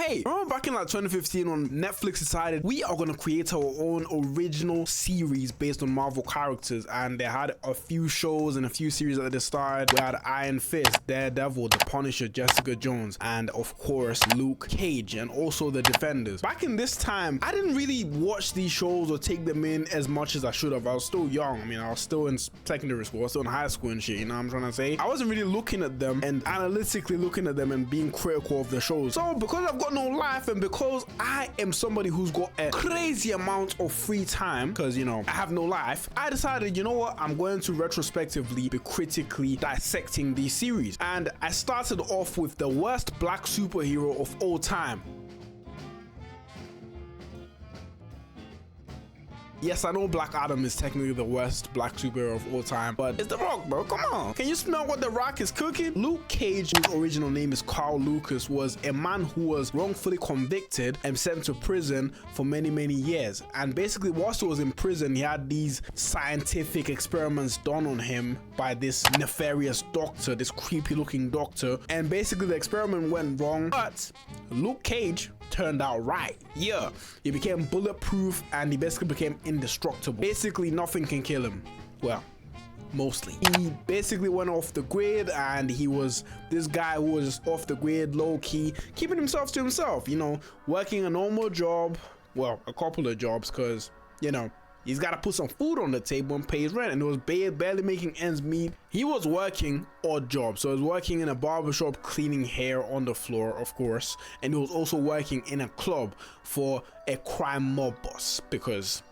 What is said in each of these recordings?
hey, remember back in like 2015 when Netflix decided we are gonna create our own original series based on Marvel characters, and they had a few shows and a few series that they started. We had Iron Fist, Daredevil, The Punisher, Jessica Jones, and of course Luke Cage, and also The Defenders. Back in this time, I didn't really watch these shows or take them in as much as I should have. I was still young. I mean, I was still in secondary school, I was still in high school and shit, you know what I'm trying to say? I wasn't really looking at them and analytically looking at them and being critical of the shows. So because I've got no life and because I am somebody who's got a crazy amount of free time, because you know I have no life, I decided, you know what, I'm going to retrospectively be critically dissecting these series. And I started off with the worst black superhero of all time. Yes, I know Black Adam is technically the worst black superhero of all time, but it's The Rock, bro. Come on. Can you smell what The Rock is cooking? Luke Cage, whose original name is Carl Lucas, was a man who was wrongfully convicted and sent to prison for many, many years. And basically, whilst he was in prison, he had these scientific experiments done on him by this nefarious doctor, this creepy looking doctor. And basically, the experiment went wrong, but Luke Cage turned out right. Yeah, he became bulletproof and he basically became indestructible. Basically, nothing can kill him. Well, mostly. He basically went off the grid and he was this guy who was just off the grid, low key, keeping himself to himself, you know, working a normal job, well, a couple of jobs, because, you know, he's got to put some food on the table and pay his rent, and it was barely making ends meet. He was working odd jobs, so he was working in a barbershop cleaning hair on the floor, of course, and he was also working in a club for a crime mob boss, because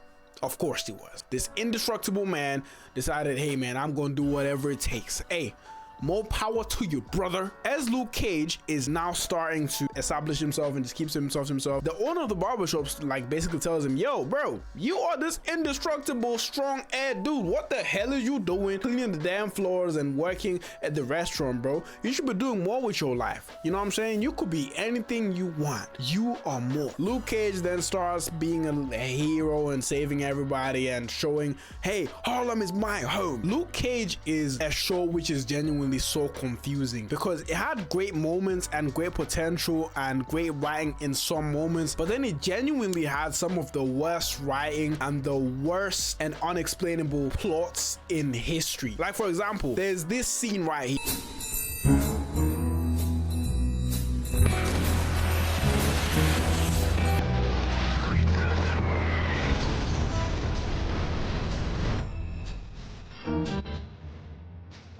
of course he was. This indestructible man decided, hey man, I'm gonna do whatever it takes. Hey, more power to you, brother. As Luke Cage is now starting to establish himself and just keeps himself to himself, the owner of the barbershop like basically tells him, yo bro, you are this indestructible strong air dude, what the hell are you doing cleaning the damn floors and working at the restaurant, bro? You should be doing more with your life. You know what I'm saying? You could be anything you want. You are more. Luke Cage then starts being a hero and saving everybody and showing, hey, Harlem is my home. Luke Cage is a show which is genuinely so confusing because it had great moments and great potential and great writing in some moments, but then it genuinely had some of the worst writing and the worst and unexplainable plots in history. Like for example, there's this scene right here.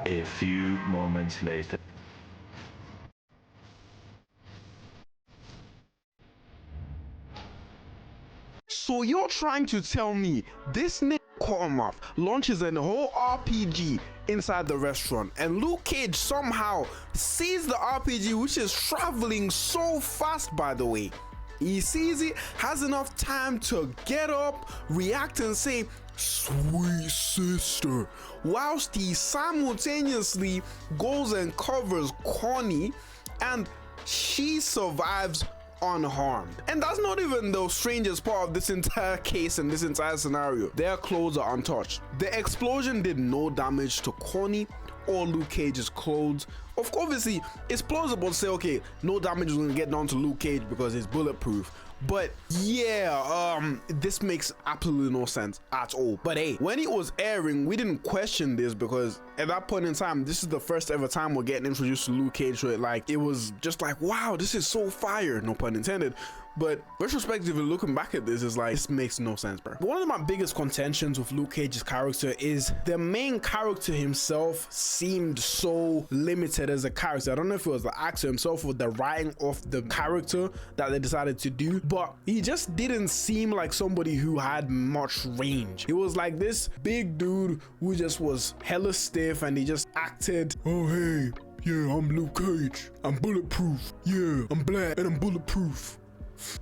A few moments later. So you're trying to tell me this nigga Kormoff launches a whole RPG inside the restaurant and Luke Cage somehow sees the RPG, which is traveling so fast, by the way. He sees it, has enough time to get up, react and say, sweet sister, whilst he simultaneously goes and covers Connie and she survives unharmed. And that's not even the strangest part of this entire case and this entire scenario. Their clothes are untouched. The explosion did no damage to Connie or Luke Cage's clothes. Of course, obviously, it's plausible to say, okay, no damage is gonna get down to Luke Cage because he's bulletproof. But yeah, this makes absolutely no sense at all. But hey, when it was airing, we didn't question this because at that point in time, this is the first ever time we're getting introduced to Luke Cage. So it was just like, wow, this is so fire, no pun intended. But retrospectively looking back at this, is like, this makes no sense, bro. One of my biggest contentions with Luke Cage's character is the main character himself seemed so limited as a character. I don't know if it was the actor himself or the writing of the character that they decided to do, but he just didn't seem like somebody who had much range. He was like this big dude who just was hella stiff and he just acted, oh hey, yeah, I'm Luke Cage, I'm bulletproof, yeah, I'm black and I'm bulletproof.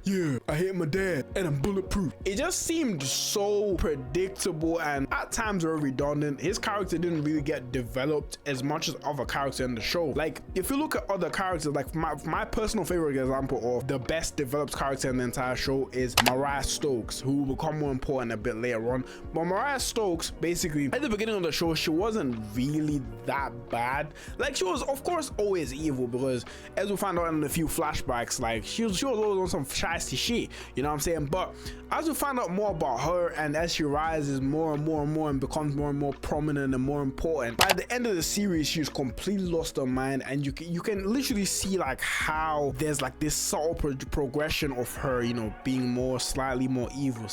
yeah, I hate my dad and I'm bulletproof. It just seemed so predictable and at times very redundant. His character didn't really get developed as much as other characters in the show. Like, if you look at other characters, like my personal favorite example of the best developed character in the entire show is Mariah Stokes, who will become more important a bit later on. But Mariah Stokes, basically, at the beginning of the show, she wasn't really that bad. Like, she was, of course, always evil, because as we find out in a few flashbacks, like, she was always on some shiesty shit, you know what I'm saying? But as we find out more about her, and as she rises more and more and more and becomes more and more prominent and more important, by the end of the series, she's completely lost her mind, and you can literally see like how there's like this subtle progression of her, you know, being slightly more evil,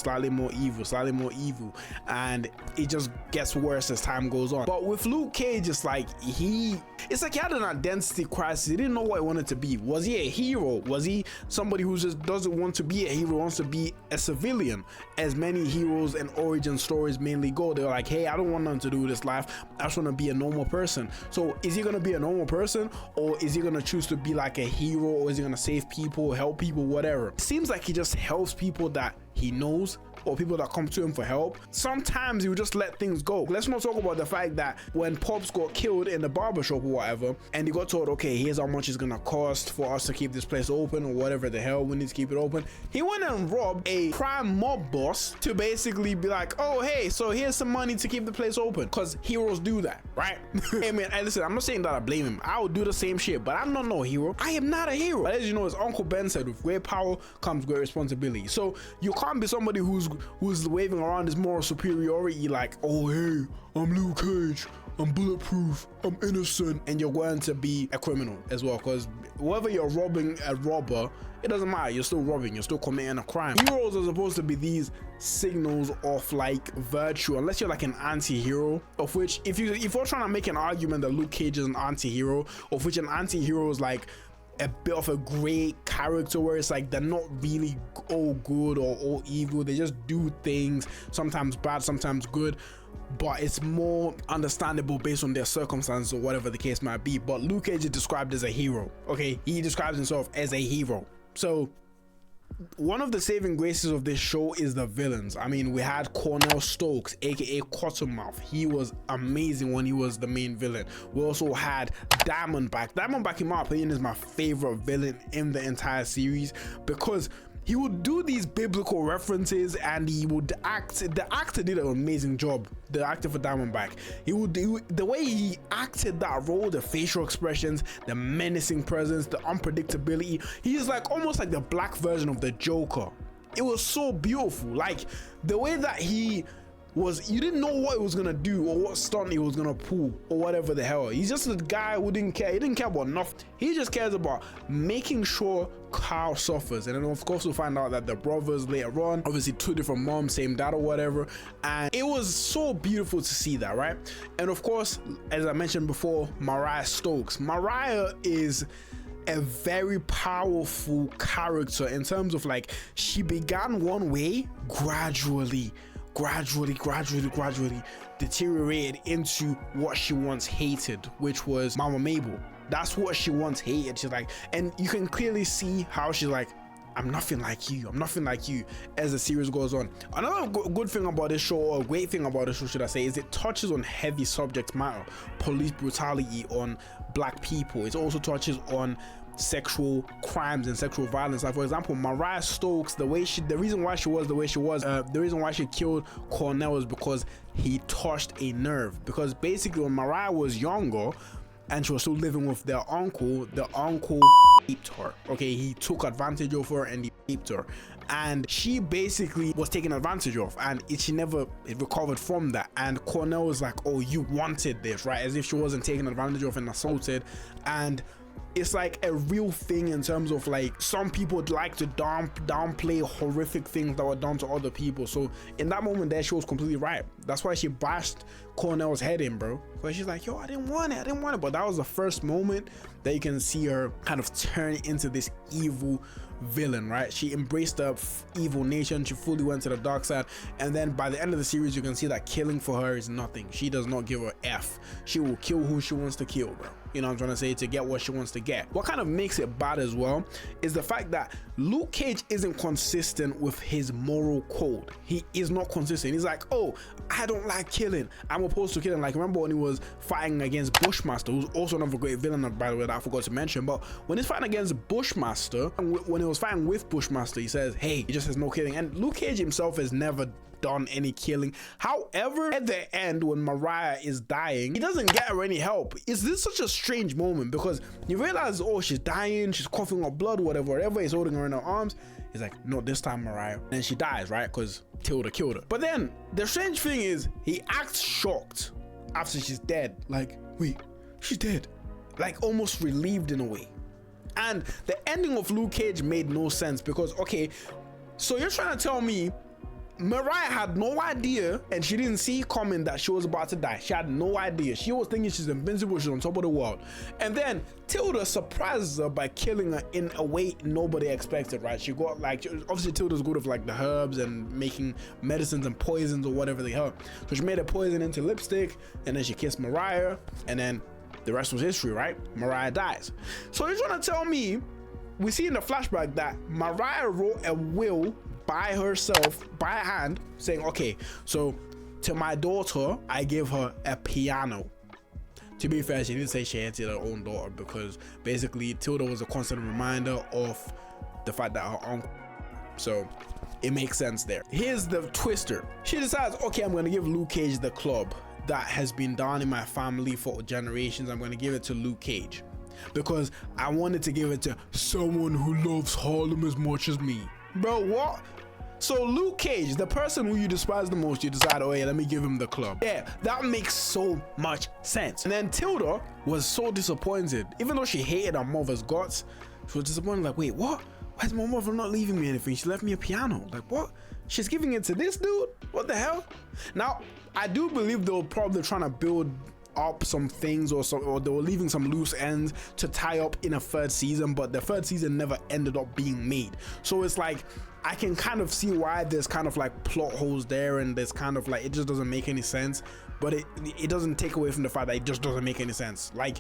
and it just gets worse as time goes on. But with Luke Cage, it's like he had an identity crisis. He didn't know what he wanted to be. Was he a hero? Was he somebody who just doesn't want to be a hero, wants to be a civilian? As many heroes and origin stories mainly go, they're like, hey, I don't want nothing to do with this life, I just want to be a normal person. So is he gonna be a normal person, or is he gonna choose to be like a hero, or is he gonna save people, help people, whatever? It seems like he just helps people that he knows, or people that come to him for help. Sometimes he will just let things go. Let's not talk about the fact that when Pops got killed in the barbershop or whatever, and he got told, okay, here's how much it's gonna cost for us to keep this place open, or whatever the hell, we need to keep it open. He went and robbed a crime mob boss to basically be like, oh, hey, so here's some money to keep the place open, because heroes do that, right? Hey man, listen, I'm not saying that I blame him. I would do the same shit, but I'm not no hero. I am not a hero. But as you know, as Uncle Ben said, with great power comes great responsibility. So you can't be somebody who's waving around his moral superiority, like, oh hey, I'm Luke Cage, I'm bulletproof, I'm innocent, and you're going to be a criminal as well, because whether you're robbing a robber, it doesn't matter, you're still robbing, you're still committing a crime. Heroes are supposed to be these signals of like virtue, unless you're like an anti-hero, of which if you're trying to make an argument that Luke Cage is an anti-hero, of which an anti-hero is like a bit of a great character where it's like they're not really all good or all evil, they just do things, sometimes bad, sometimes good, but it's more understandable based on their circumstances or whatever the case might be. But Luke Cage is described as a hero, okay? He describes himself as a hero. So one of the saving graces of this show is the villains. I mean, we had Cornell Stokes, aka Cottonmouth. He was amazing when he was the main villain. We also had Diamondback. Diamondback, in my opinion, is my favorite villain in the entire series, because he would do these biblical references and he would act. The actor did an amazing job. The actor for Diamondback, he would do the way he acted that role, the facial expressions, the menacing presence, the unpredictability. He's like almost like the black version of the Joker. It was so beautiful. Like the way that he was, you didn't know what he was gonna do or what stunt he was gonna pull or whatever the hell. He's just a guy who didn't care. He didn't care about nothing. He just cares about making sure Carl suffers. And then of course we'll find out that the brothers later on, obviously two different moms, same dad or whatever, and it was so beautiful to see that, right? And of course, as I mentioned before, Mariah Stokes. Mariah is a very powerful character in terms of like, she began one way, gradually deteriorated into what she once hated, which was Mama Mabel. That's what she once hated. She's like, and you can clearly see how she's like, I'm nothing like you, I'm nothing like you, as the series goes on. Another good thing about this show, or great thing about this show should I say, is it touches on heavy subject matter, police brutality on black people. It also touches on sexual crimes and sexual violence. Like for example, Mariah Stokes, the reason why she was the way she was, the reason why she killed Cornell is because he touched a nerve. Because basically when Mariah was younger and she was still living with the uncle raped her. Okay, he took advantage of her and he raped her, and she basically was taken advantage of, and she never recovered from that. And Cornell was like, oh, you wanted this, right? As if she wasn't taken advantage of and assaulted. And it's like a real thing in terms of like, some people would like to downplay horrific things that were done to other people. So in that moment there, she was completely right. That's why she bashed Cornell's head in, bro. Because she's like, yo, I didn't want it. But that was the first moment that you can see her kind of turn into this evil villain, right? She embraced the evil nature and she fully went to the dark side. And then by the end of the series, you can see that killing for her is nothing. She does not give a F. She will kill who she wants to kill, bro. you know what I'm trying to say, to get what she wants to get. What kind of makes it bad as well is the fact that Luke Cage isn't consistent with his moral code. He is not consistent. He's like, oh, I don't like killing, I'm opposed to killing. Like, remember when he was fighting against Bushmaster, who's also another great villain, by the way, that I forgot to mention. But when he's fighting against Bushmaster, and when he was fighting with Bushmaster, he says, hey, he just says no killing. And Luke Cage himself has never done any killing. However, at the end, when Mariah is dying, he doesn't get her any help. Is this such a strange moment? Because you realize, oh, she's dying, she's coughing up blood, whatever he's holding her in her arms. He's like, no, this time, Mariah. And then she dies, right? Because Tilda killed her. But then the strange thing is, he acts shocked after she's dead. Like, wait, she's dead. Like, almost relieved in a way. And the ending of Luke Cage made no sense because, okay, so you're trying to tell me Mariah had no idea, and she didn't see coming that she was about to die. She had no idea. She was thinking she's invincible, she's on top of the world. And then Tilda surprises her by killing her in a way nobody expected, right? She got, like, obviously Tilda's good with like the herbs and making medicines and poisons or whatever they have. So she made a poison into lipstick, and then she kissed Mariah, and then the rest was history, right? Mariah dies. So you're trying to tell me, we see in the flashback that Mariah wrote a will by herself, by hand, saying, okay, so to my daughter, I give her a piano. To be fair, she didn't say she hated her own daughter, because basically Tilda was a constant reminder of the fact that her uncle, so it makes sense there. Here's the twister. She decides, okay, I'm gonna give Luke Cage the club that has been down in my family for generations. I'm gonna give it to Luke Cage because I wanted to give it to someone who loves Harlem as much as me. Bro, what? So Luke Cage, the person who you despise the most, you decide, oh yeah, let me give him the club. Yeah, that makes so much sense. And then Tilda was so disappointed. Even though she hated her mother's guts, she was disappointed, like, wait, what? Why is my mother not leaving me anything? She left me a piano. Like, what? She's giving it to this dude? What the hell? Now, I do believe they were probably trying to build up some things, or they were leaving some loose ends to tie up in a third season, but the third season never ended up being made. So it's like, I can kind of see why there's kind of like plot holes there, and there's kind of like, it just doesn't make any sense, but it doesn't take away from the fact that it just doesn't make any sense. Like,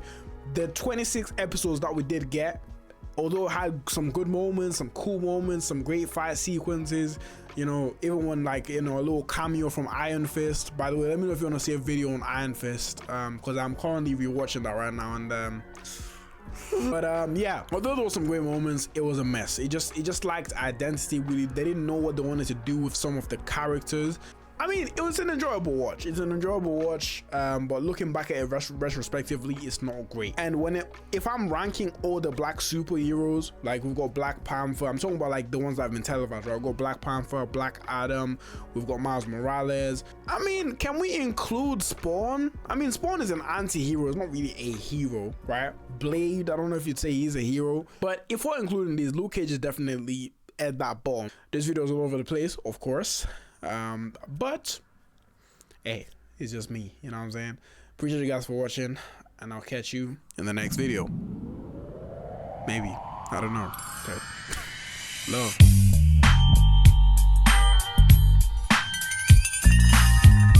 the 26 episodes that we did get, although it had some good moments, some cool moments, some great fight sequences, you know, even when, like, you know, a little cameo from Iron Fist. By the way, let me know if you want to see a video on Iron Fist, because I'm currently rewatching that right now. And yeah, although there were some great moments, it was a mess. It just lacked identity. Really, they didn't know what they wanted to do with some of the characters. I mean, it was an enjoyable watch. It's an enjoyable watch, but looking back at it retrospectively, it's not great. And if I'm ranking all the black superheroes, like, we've got Black Panther, I'm talking about like the ones that have been televised, right? We've got Black Panther, Black Adam, we've got Miles Morales. I mean, can we include Spawn? I mean, Spawn is an anti-hero, it's not really a hero, right? Blade, I don't know if you'd say he's a hero, but if we're including these, Luke Cage is definitely at that bottom. This video is all over the place, of course. But hey, it's just me, you know what I'm saying? Appreciate you guys for watching, and I'll catch you in the next video. Maybe, I don't know. Okay. Love.